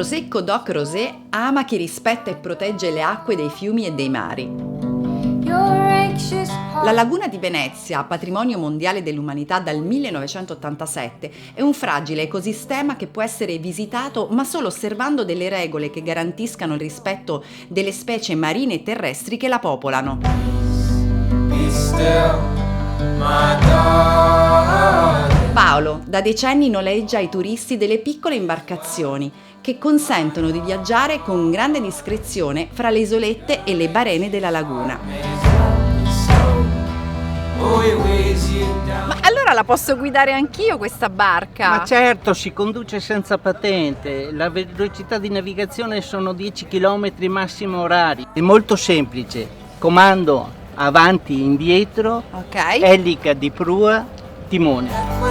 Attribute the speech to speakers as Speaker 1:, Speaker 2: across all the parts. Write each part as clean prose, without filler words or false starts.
Speaker 1: Prosecco Doc Rosé ama chi rispetta e protegge le acque dei fiumi e dei mari. La laguna di Venezia, patrimonio mondiale dell'umanità dal 1987, è un fragile ecosistema che può essere visitato ma solo osservando delle regole che garantiscano il rispetto delle specie marine e terrestri che la popolano. Paolo da decenni noleggia ai turisti delle piccole imbarcazioni che consentono di viaggiare con grande discrezione fra le isolette e le barene della laguna.
Speaker 2: Ma allora la posso guidare anch'io questa barca?
Speaker 3: Ma certo, si conduce senza patente. La velocità di navigazione sono 10 km massimo orari. È molto semplice. Comando avanti, indietro,
Speaker 2: Ok.
Speaker 3: elica di prua, timone.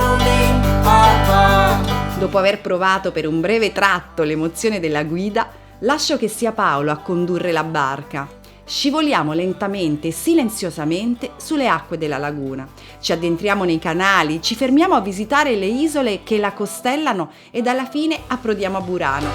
Speaker 1: Dopo aver provato per un breve tratto l'emozione della guida, lascio che sia Paolo a condurre la barca. Scivoliamo lentamente e silenziosamente sulle acque della laguna. Ci addentriamo nei canali, ci fermiamo a visitare le isole che la costellano ed alla fine approdiamo a Burano.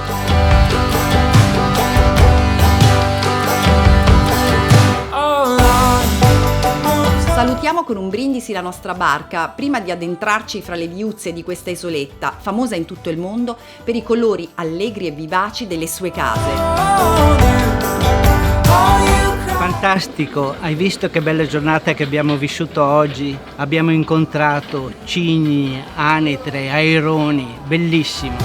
Speaker 1: Salutiamo con un brindisi la nostra barca prima di addentrarci fra le viuzze di questa isoletta, famosa in tutto il mondo per i colori allegri e vivaci delle sue case.
Speaker 3: Fantastico, hai visto che bella giornata che abbiamo vissuto oggi? Abbiamo incontrato cigni, anetre, aironi, bellissimo.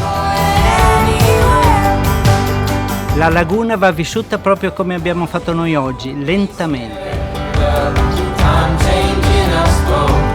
Speaker 3: La laguna va vissuta proprio come abbiamo fatto noi oggi, lentamente.
Speaker 4: Time changing us both.